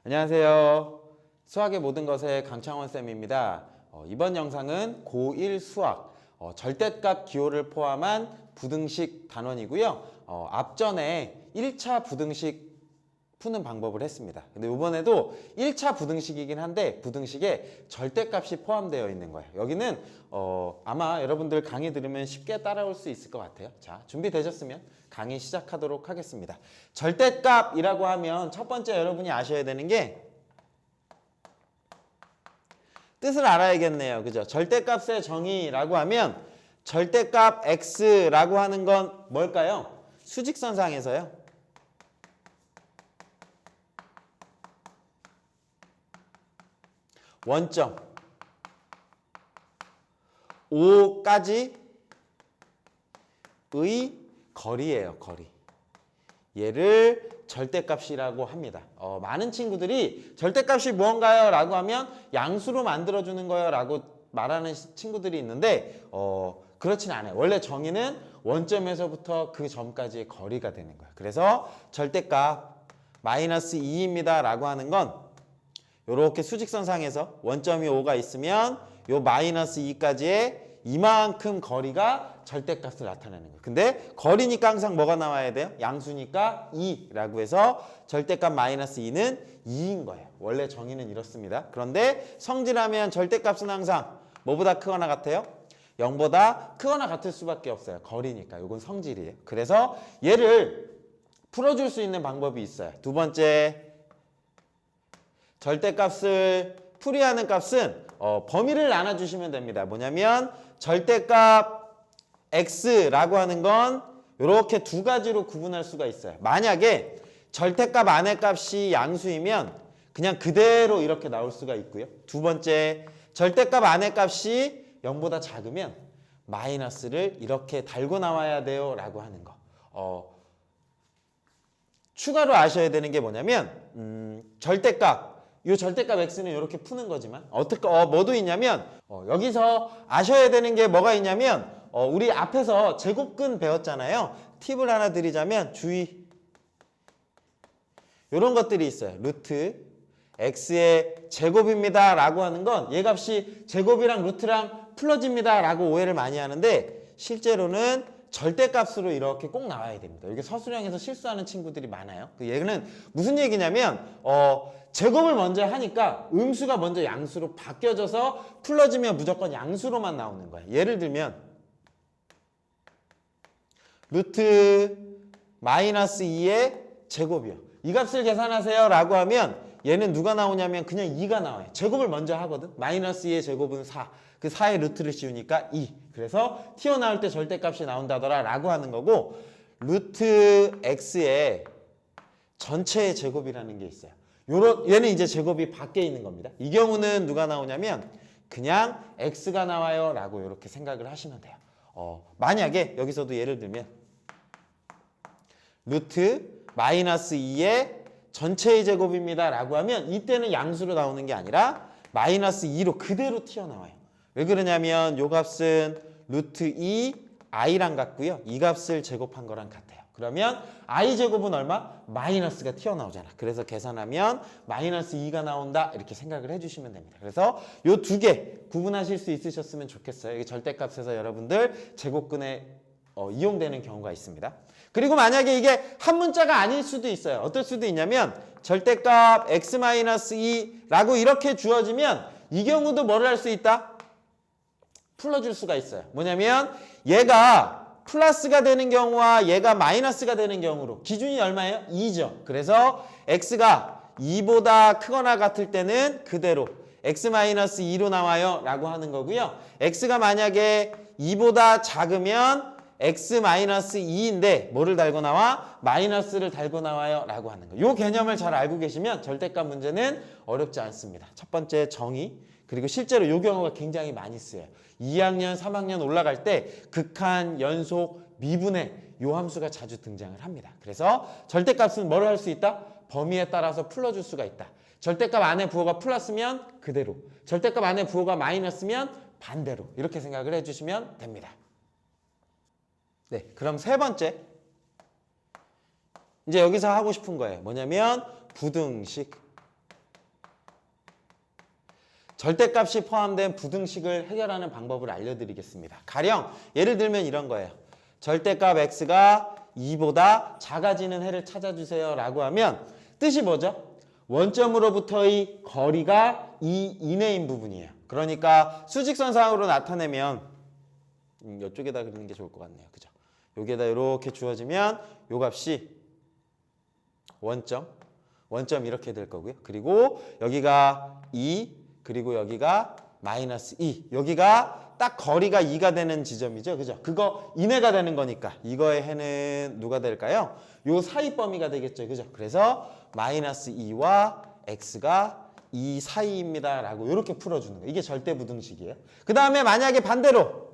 안녕하세요. 수학의 모든 것의 강창원 쌤입니다. 이번 영상은 고1 수학 절대값 기호를 포함한 부등식 단원이고요. 앞전에 1차 부등식 푸는 방법을 했습니다. 근데 이번에도 1차 부등식이긴 한데 부등식에 절대값이 포함되어 있는 거예요. 여기는 아마 여러분들 강의 들으면 쉽게 따라올 수 있을 것 같아요. 자, 준비되셨으면 강의 시작하도록 하겠습니다. 절대값이라고 하면 첫 번째 여러분이 아셔야 되는 게 뜻을 알아야겠네요. 그죠? 절대값의 정의라고 하면 절대값 x라고 하는 건 뭘까요? 수직선상에서요. 원점 5까지의 거리예요. 거리. 얘를 절대값이라고 합니다. 많은 친구들이 절대값이 무언가요? 라고 하면 양수로 만들어주는 거요 라고 말하는 친구들이 있는데 그렇진 않아요. 원래 정의는 원점에서부터 그 점까지의 거리가 되는 거예요. 그래서 절대값 마이너스 2입니다 라고 하는 건 이렇게 수직선상에서 원점이 5가 있으면 요 마이너스 2까지의 이만큼 거리가 절대값을 나타내는 거예요. 근데 거리니까 항상 뭐가 나와야 돼요? 양수니까 2라고 해서 절대값 마이너스 2는 2인 거예요. 원래 정의는 이렇습니다. 그런데 성질하면 절대값은 항상 뭐보다 크거나 같아요? 0보다 크거나 같을 수밖에 없어요. 거리니까. 이건 성질이에요. 그래서 얘를 풀어줄 수 있는 방법이 있어요. 두 번째, 절대값을 풀이하는 값은 범위를 나눠주시면 됩니다. 뭐냐면 절대값 x라고 하는 건 이렇게 두 가지로 구분할 수가 있어요. 만약에 절대값 안의 값이 양수이면 그냥 그대로 이렇게 나올 수가 있고요. 두 번째, 절대값 안의 값이 0보다 작으면 마이너스를 이렇게 달고 나와야 돼요 라고 하는 거. 추가로 아셔야 되는 게 뭐냐면 이 절대값 x는 이렇게 푸는 거지만 뭐도 있냐면 여기서 아셔야 되는 게 뭐가 있냐면 우리 앞에서 제곱근 배웠잖아요. 팁을 하나 드리자면 주의 이런 것들이 있어요. 루트 x의 제곱입니다 라고 하는 건 얘 값이 제곱이랑 루트랑 풀어집니다 라고 오해를 많이 하는데 실제로는 절대값으로 이렇게 꼭 나와야 됩니다. 이게 서술형에서 실수하는 친구들이 많아요. 그 얘기는 무슨 얘기냐면 제곱을 먼저 하니까 음수가 먼저 양수로 바뀌어져서 풀어지면 무조건 양수로만 나오는 거예요. 예를 들면 루트 마이너스 2의 제곱이요. 이 값을 계산하세요 라고 하면 얘는 누가 나오냐면 그냥 2가 나와요. 제곱을 먼저 하거든. 마이너스 2의 제곱은 4. 그 4의 루트를 씌우니까 2. 그래서 튀어나올 때 절대값이 나온다더라 라고 하는 거고 루트 x의 전체의 제곱이라는 게 있어요. 얘는 이제 제곱이 밖에 있는 겁니다. 이 경우는 누가 나오냐면 그냥 x가 나와요 라고 이렇게 생각을 하시면 돼요. 만약에 여기서도 예를 들면 루트 마이너스 2의 전체의 제곱입니다 라고 하면 이때는 양수로 나오는 게 아니라 마이너스 2로 그대로 튀어나와요. 왜 그러냐면 요 값은 루트 2 i랑 같고요. 이 값을 제곱한 거랑 같아요. 그러면 i 제곱은 얼마? 마이너스가 튀어나오잖아. 그래서 계산하면 마이너스 2가 나온다 이렇게 생각을 해주시면 됩니다. 그래서 요 두 개 구분하실 수 있으셨으면 좋겠어요. 이게 절대값에서 여러분들 제곱근에 이용되는 경우가 있습니다. 그리고 만약에 이게 한 문자가 아닐 수도 있어요. 어떨 수도 있냐면 절대값 x-2라고 이렇게 주어지면 이 경우도 뭐를 할 수 있다? 풀어줄 수가 있어요. 뭐냐면 얘가 플러스가 되는 경우와 얘가 마이너스가 되는 경우로 기준이 얼마예요? 2죠. 그래서 x가 2보다 크거나 같을 때는 그대로 x-2로 나와요 라고 하는 거고요. x가 만약에 2보다 작으면 x-2인데 뭐를 달고 나와? 마이너스를 달고 나와요 라고 하는 거예요. 이 개념을 잘 알고 계시면 절대값 문제는 어렵지 않습니다. 첫 번째 정의, 그리고 실제로 이 경우가 굉장히 많이 쓰여요. 2학년, 3학년 올라갈 때 극한, 연속, 미분의 이 함수가 자주 등장을 합니다. 그래서 절대값은 뭘 할 수 있다? 범위에 따라서 풀어줄 수가 있다. 절대값 안에 부호가 플러스면 그대로, 절대값 안에 부호가 마이너스면 반대로 이렇게 생각을 해주시면 됩니다. 네, 그럼 세 번째 이제 여기서 하고 싶은 거예요. 뭐냐면 부등식. 절대값이 포함된 부등식을 해결하는 방법을 알려드리겠습니다. 가령 예를 들면 이런 거예요. 절대값 x가 2보다 작아지는 해를 찾아주세요 라고 하면 뜻이 뭐죠? 원점으로부터의 거리가 2 이내인 부분이에요. 그러니까 수직선상으로 나타내면 이쪽에다 그리는 게 좋을 것 같네요. 그죠? 여기에다 이렇게 주어지면 요 값이 원점 이렇게 될 거고요. 그리고 여기가 2, 그리고 여기가 마이너스 2. 여기가 딱 거리가 2가 되는 지점이죠. 그죠? 그거 이내가 되는 거니까 이거의 해는 누가 될까요? 요 사이 범위가 되겠죠. 그죠? 그래서 마이너스 2와 x가 2 사이입니다 라고 이렇게 풀어주는 거예요. 이게 절대부등식이에요. 그 다음에 만약에 반대로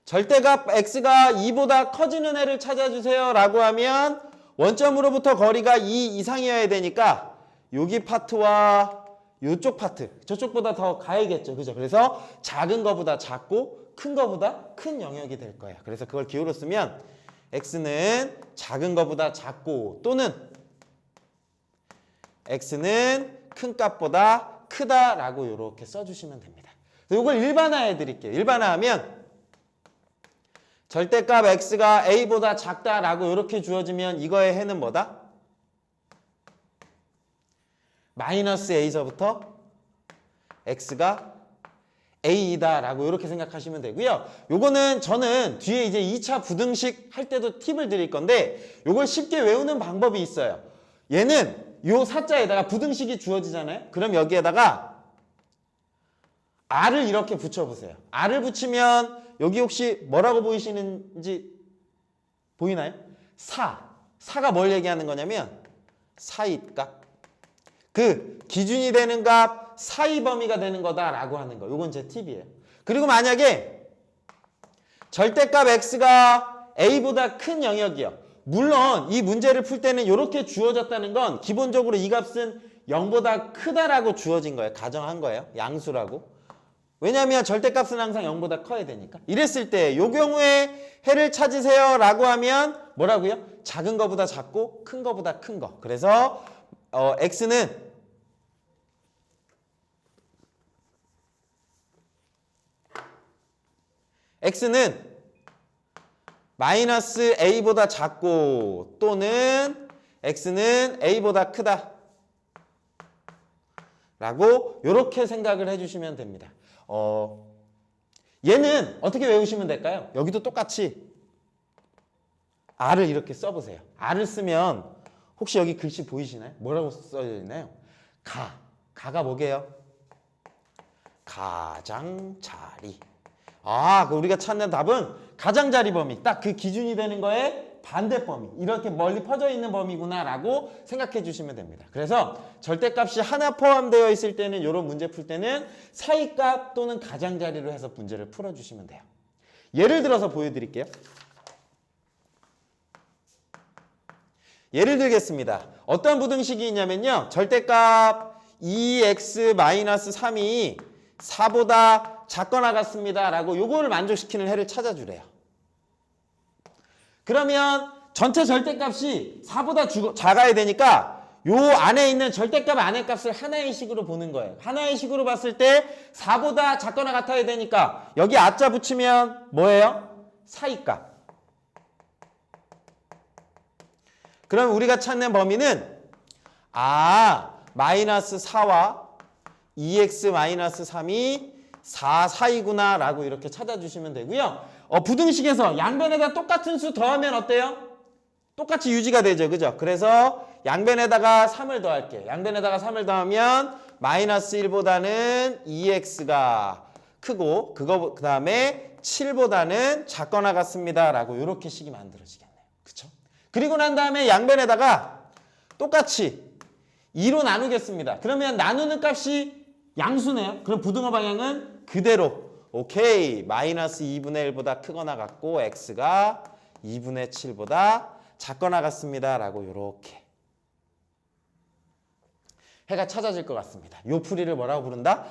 절대값 x가 2보다 커지는 해를 찾아주세요 라고 하면 원점으로부터 거리가 2 이상이어야 되니까 여기 파트와 이쪽 파트, 저쪽보다 더 가야겠죠. 그죠? 그래서 작은 거보다 작고 큰 거보다 큰 영역이 될 거예요. 그래서 그걸 기호로 쓰면 x는 작은 거보다 작고 또는 x는 큰 값보다 크다라고 이렇게 써주시면 됩니다. 이걸 일반화해 드릴게요. 일반화하면 절대값 x가 a보다 작다라고 이렇게 주어지면 이거의 해는 뭐다? 마이너스 a서부터 x가 a이다라고 이렇게 생각하시면 되고요. 요거는 저는 뒤에 이제 2차 부등식 할 때도 팁을 드릴 건데 요걸 쉽게 외우는 방법이 있어요. 얘는 요 사자에다가 부등식이 주어지잖아요. 그럼 여기에다가 r을 이렇게 붙여보세요. r을 붙이면 여기 혹시 뭐라고 보이시는지 보이나요? 사가 뭘 얘기하는 거냐면 사이값. 그 기준이 되는 값 사이 범위가 되는 거다라고 하는 거. 요건 제 팁이에요. 그리고 만약에 절대값 x가 a보다 큰 영역이요. 물론 이 문제를 풀 때는 이렇게 주어졌다는 건 기본적으로 이 값은 0보다 크다라고 주어진 거예요. 가정한 거예요. 양수라고. 왜냐하면 절대값은 항상 0보다 커야 되니까. 이랬을 때 이 경우에 해를 찾으세요 라고 하면 뭐라고요? 작은 거보다 작고 큰 거보다 큰 거. 그래서 x는 마이너스 a보다 작고 또는 x는 a보다 크다 라고 이렇게 생각을 해주시면 됩니다. 얘는 어떻게 외우시면 될까요? 여기도 똑같이 r을 이렇게 써보세요. r을 쓰면 혹시 여기 글씨 보이시나요? 뭐라고 써져 있나요? 가가 뭐게요? 가장자리. 그 우리가 찾는 답은 가장자리 범위. 딱 그 기준이 되는 거에 반대 범위. 이렇게 멀리 퍼져 있는 범위구나 라고 생각해 주시면 됩니다. 그래서 절대값이 하나 포함되어 있을 때는 이런 문제 풀 때는 사이값 또는 가장자리로 해서 문제를 풀어주시면 돼요. 예를 들어서 보여드릴게요. 예를 들겠습니다. 어떤 부등식이 있냐면요. 절대값 2x-3이 4보다 작거나 같습니다 라고 요거를 만족시키는 해를 찾아주래요. 그러면 전체 절대값이 4보다 작아야 되니까 요 안에 있는 절대값 안의 값을 하나의 식으로 보는 거예요. 하나의 식으로 봤을 때 4보다 작거나 같아야 되니까 여기 아자 붙이면 뭐예요? 사이값. 그럼 우리가 찾는 범위는 마이너스 4와 2x-3이 4 사이구나 라고 이렇게 찾아주시면 되고요. 부등식에서 양변에다 똑같은 수 더하면 어때요? 똑같이 유지가 되죠. 그죠? 그래서 양변에다가 3을 더할게요. 양변에다가 3을 더하면 마이너스 1보다는 2x가 크고 그 다음에 7보다는 작거나 같습니다 라고 이렇게 식이 만들어지겠네요. 그쵸? 그리고 난 다음에 양변에다가 똑같이 2로 나누겠습니다. 그러면 나누는 값이 양수네요. 그럼 부등호 방향은 그대로 오케이. 마이너스 2분의 1보다 크거나 같고 x가 2분의 7보다 작거나 같습니다 라고 이렇게 해가 찾아질 것 같습니다. 요 풀이를 뭐라고 부른다?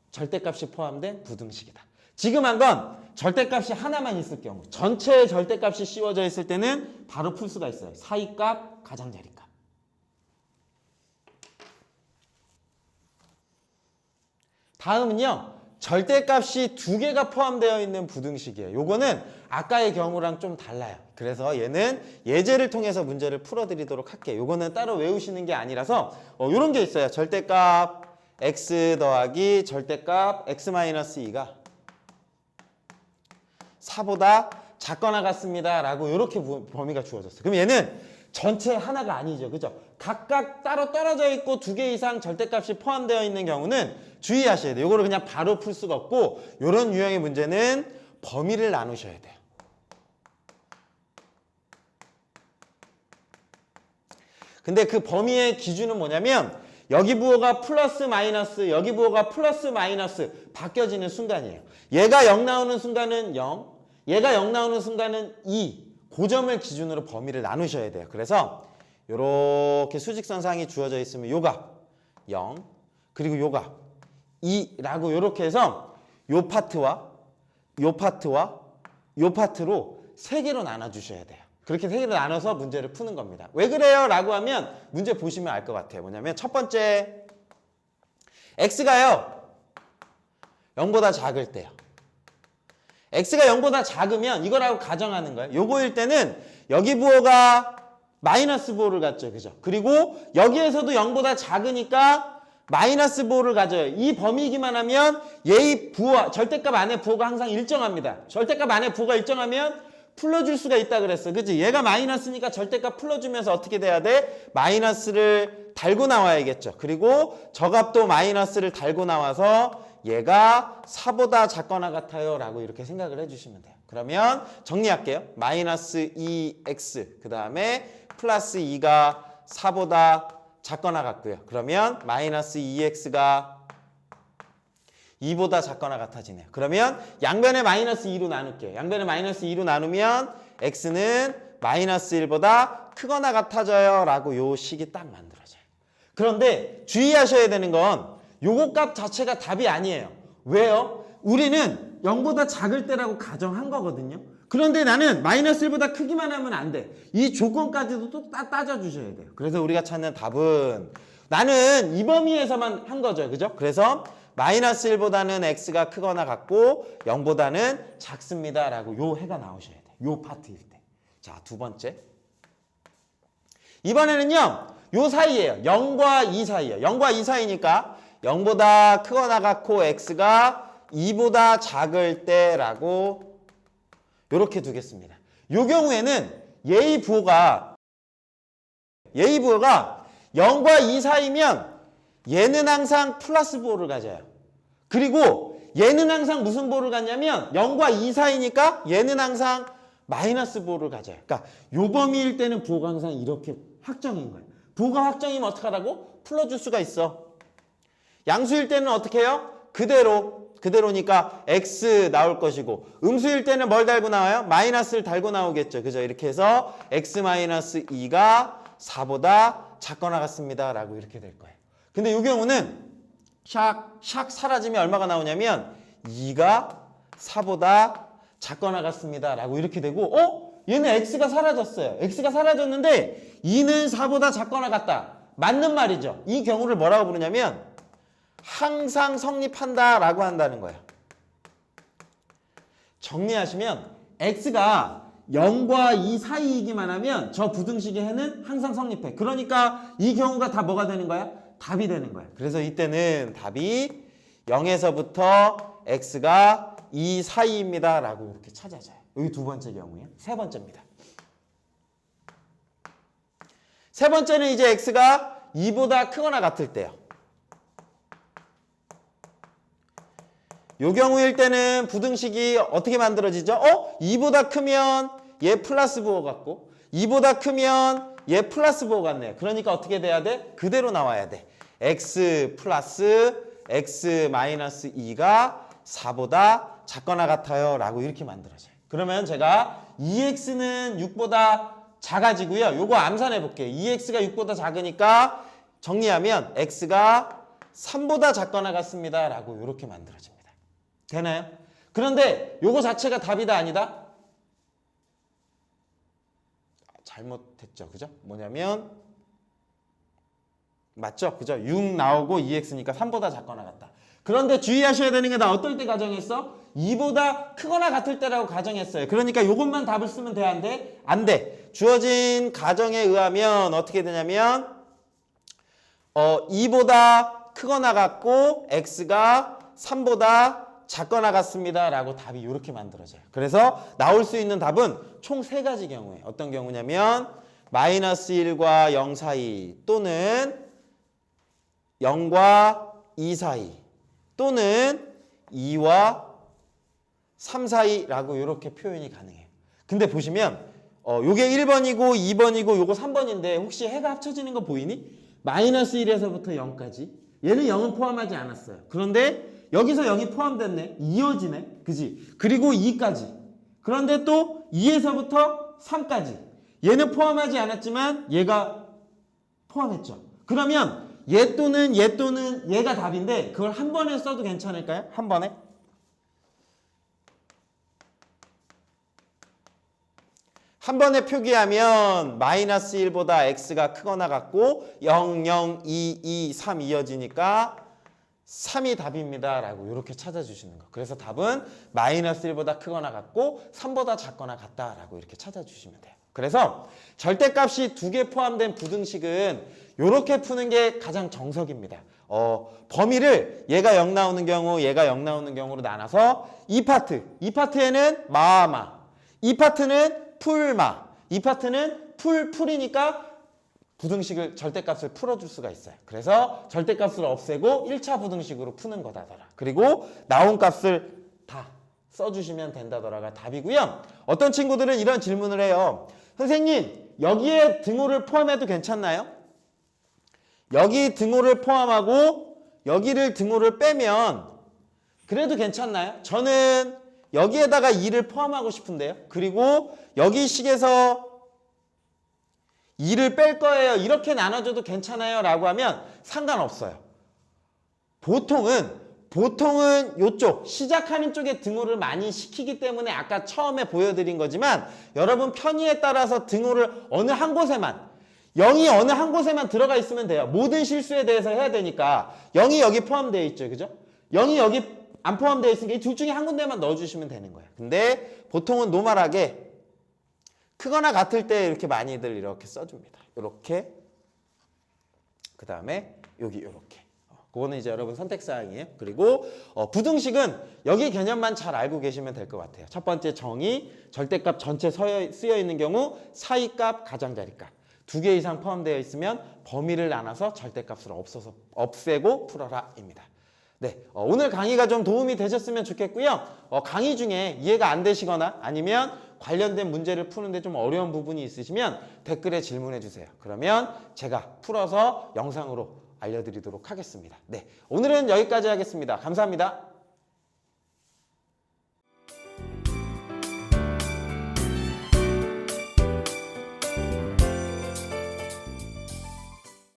절대값이 포함된 부등식이다. 지금 한 건 절대값이 하나만 있을 경우, 전체의 절대값이 씌워져 있을 때는 바로 풀 수가 있어요. 사이값, 가장자리값. 다음은요. 절대값이 두 개가 포함되어 있는 부등식이에요. 요거는 아까의 경우랑 좀 달라요. 그래서 얘는 예제를 통해서 문제를 풀어드리도록 할게요. 요거는 따로 외우시는 게 아니라서 요런 게 있어요. 절대값 x 더하기 절대값 x-2가 4보다 작거나 같습니다. 라고 이렇게 범위가 주어졌어요. 그럼 얘는 전체 하나가 아니죠. 그죠? 각각 따로 떨어져 있고 두 개 이상 절대값이 포함되어 있는 경우는 주의하셔야 돼요. 이거를 그냥 바로 풀 수가 없고 이런 유형의 문제는 범위를 나누셔야 돼요. 근데 그 범위의 기준은 뭐냐면 여기 부호가 플러스 마이너스, 여기 부호가 플러스 마이너스 바뀌어지는 순간이에요. 얘가 0 나오는 순간은 0, 얘가 0 나오는 순간은 2. 그 점을 기준으로 범위를 나누셔야 돼요. 그래서 이렇게 수직선상이 주어져 있으면 요 값 0, 그리고 요 값 2라고 이렇게 해서 요 파트와 요 파트와 요 파트로 세 개로 나눠주셔야 돼요. 그렇게 세 개로 나눠서 문제를 푸는 겁니다. 왜 그래요? 라고 하면 문제 보시면 알 것 같아요. 뭐냐면 첫 번째 x가요 0보다 작을 때요. x가 0보다 작으면 이거라고 가정하는 거예요. 요거일 때는 여기 부호가 마이너스 부호를 갖죠. 그죠? 그리고 여기에서도 0보다 작으니까 마이너스 부호를 가져요. 이 범위이기만 하면 얘의 부호, 절대값 안에 부호가 항상 일정합니다. 절대값 안에 부호가 일정하면 풀어줄 수가 있다 그랬어. 그치? 얘가 마이너스니까 절대값 풀어주면서 어떻게 돼야 돼? 마이너스를 달고 나와야겠죠. 그리고 저 값도 마이너스를 달고 나와서 얘가 4보다 작거나 같아요 라고 이렇게 생각을 해주시면 돼요. 그러면 정리할게요. 마이너스 2x 그 다음에 플러스 2가 4보다 작거나 같고요. 그러면 마이너스 2x가 2보다 작거나 같아지네요. 그러면 양변에 마이너스 2로 나눌게요. 양변에 마이너스 2로 나누면 x는 마이너스 1보다 크거나 같아져요 라고 요 식이 딱 만들어져요. 그런데 주의하셔야 되는 건 요거 값 자체가 답이 아니에요. 왜요? 우리는 0보다 작을 때라고 가정한 거거든요. 그런데 나는 마이너스 1보다 크기만 하면 안 돼. 이 조건까지도 또 따져주셔야 돼요. 그래서 우리가 찾는 답은 나는 이 범위에서만 한 거죠. 그죠? 그래서 마이너스 1보다는 x가 크거나 같고 0보다는 작습니다. 라고 요 해가 나오셔야 돼요. 요 파트일 때. 자, 두 번째. 이번에는요. 요 사이예요. 0과 2 사이예요. 0과 2 사이니까 0보다 크거나 같고 x가 2보다 작을 때라고 이렇게 두겠습니다. 요 경우에는 얘의 부호가 0과 2 사이면 얘는 항상 플러스 부호를 가져요. 그리고 얘는 항상 무슨 부호를 갖냐면 0과 2 사이니까 얘는 항상 마이너스 부호를 가져요. 그러니까 요 범위일 때는 부호가 항상 이렇게 확정인 거예요. 부호가 확정이면 어떡하라고? 풀어줄 수가 있어. 양수일 때는 어떻게 해요? 그대로니까 x 나올 것이고 음수일 때는 뭘 달고 나와요? 마이너스를 달고 나오겠죠. 그죠? 이렇게 해서 x-2가 4보다 작거나 같습니다. 라고 이렇게 될 거예요. 근데 이 경우는 샥 사라지면 얼마가 나오냐면 2가 4보다 작거나 같습니다. 라고 이렇게 되고 얘는 x가 사라졌어요. x가 사라졌는데 2는 4보다 작거나 같다. 맞는 말이죠. 이 경우를 뭐라고 부르냐면 항상 성립한다 라고 한다는 거예요. 정리하시면 x가 0과 2 사이이기만 하면 저 부등식의 해는 항상 성립해. 그러니까 이 경우가 다 뭐가 되는 거야? 답이 되는 거야. 그래서 이때는 답이 0에서부터 x가 2 사이입니다 라고 이렇게 찾아져요. 여기 두 번째 경우예요. 세 번째입니다. 세 번째는 이제 x가 2보다 크거나 같을 때요. 요 경우일 때는 부등식이 어떻게 만들어지죠? 2보다 크면 얘 플러스 부호 같고 2보다 크면 얘 플러스 부호 같네요. 그러니까 어떻게 돼야 돼? 그대로 나와야 돼. x 플러스 x 마이너스 2가 4보다 작거나 같아요 라고 이렇게 만들어져요. 그러면 제가 2x는 6보다 작아지고요. 요거 암산해 볼게요. 2x가 6보다 작으니까 정리하면 x가 3보다 작거나 같습니다 라고 이렇게 만들어집니다. 되나요? 그런데 요거 자체가 답이다 아니다? 잘못했죠. 그죠? 뭐냐면 맞죠? 그죠? 6 나오고 2x니까 3보다 작거나 같다. 그런데 주의하셔야 되는 게 나 어떨 때 가정했어? 2보다 크거나 같을 때라고 가정했어요. 그러니까 이것만 답을 쓰면 돼, 안 돼? 안 돼. 주어진 가정에 의하면 어떻게 되냐면 2보다 크거나 같고 x가 3보다 작거나 같습니다 라고 답이 이렇게 만들어져요. 그래서 나올 수 있는 답은 총 3가지 경우에 어떤 경우냐면 마이너스 1과 0 사이 또는 0과 2 사이 또는 2와 3 사이라고 이렇게 표현이 가능해요. 근데 보시면 요게 1번이고 2번이고 요거 3번인데 혹시 해가 합쳐지는 거 보이니? 마이너스 1에서부터 0까지 얘는 0은 포함하지 않았어요. 그런데 여기서 0이 포함됐네. 이어지네. 그지? 그리고 2까지. 그런데 또 2에서부터 3까지. 얘는 포함하지 않았지만 얘가 포함했죠. 그러면 얘 또는 얘가 답인데 그걸 한 번에 써도 괜찮을까요? 한 번에? 한 번에 표기하면 마이너스 1보다 x가 크거나 같고 0, 0, 2, 2, 3 이어지니까 3이 답입니다 라고 이렇게 찾아주시는 거. 그래서 답은 마이너스 1보다 크거나 같고 3보다 작거나 같다 라고 이렇게 찾아주시면 돼요. 그래서 절대값이 2개 포함된 부등식은 이렇게 푸는 게 가장 정석입니다. 범위를 얘가 0 나오는 경우 얘가 0 나오는 경우로 나눠서 이 파트에는 마마, 이 파트는 풀마, 이 파트는 풀이니까 부등식을 절대값을 풀어줄 수가 있어요. 그래서 절대값을 없애고 1차 부등식으로 푸는 거다더라. 그리고 나온 값을 다 써주시면 된다더라가 답이고요. 어떤 친구들은 이런 질문을 해요. 선생님, 여기에 등호를 포함해도 괜찮나요? 여기 등호를 포함하고 여기를 등호를 빼면 그래도 괜찮나요? 저는 여기에다가 2를 포함하고 싶은데요. 그리고 여기 식에서 2를 뺄 거예요. 이렇게 나눠줘도 괜찮아요 라고 하면 상관없어요. 보통은 이쪽 시작하는 쪽에 등호를 많이 시키기 때문에 아까 처음에 보여드린 거지만 여러분 편의에 따라서 등호를 어느 한 곳에만 0이 어느 한 곳에만 들어가 있으면 돼요. 모든 실수에 대해서 해야 되니까 0이 여기 포함되어 있죠. 그죠? 0이 여기 안 포함되어 있으니까 이 둘 중에 한 군데만 넣어주시면 되는 거예요. 근데 보통은 노멀하게 크거나 같을 때 이렇게 많이들 이렇게 써줍니다. 이렇게 그 다음에 여기 이렇게 그거는 이제 여러분 선택사항이에요. 그리고 부등식은 여기 개념만 잘 알고 계시면 될 것 같아요. 첫 번째 정의, 절대값 전체 쓰여 있는 경우 사이값, 가장자리값 2개 이상 포함되어 있으면 범위를 나눠서 절대값을 없애고 풀어라 입니다. 네, 오늘 강의가 좀 도움이 되셨으면 좋겠고요. 강의 중에 이해가 안 되시거나 아니면 관련된 문제를 푸는데 좀 어려운 부분이 있으시면 댓글에 질문해 주세요. 그러면 제가 풀어서 영상으로 알려드리도록 하겠습니다. 네, 오늘은 여기까지 하겠습니다. 감사합니다.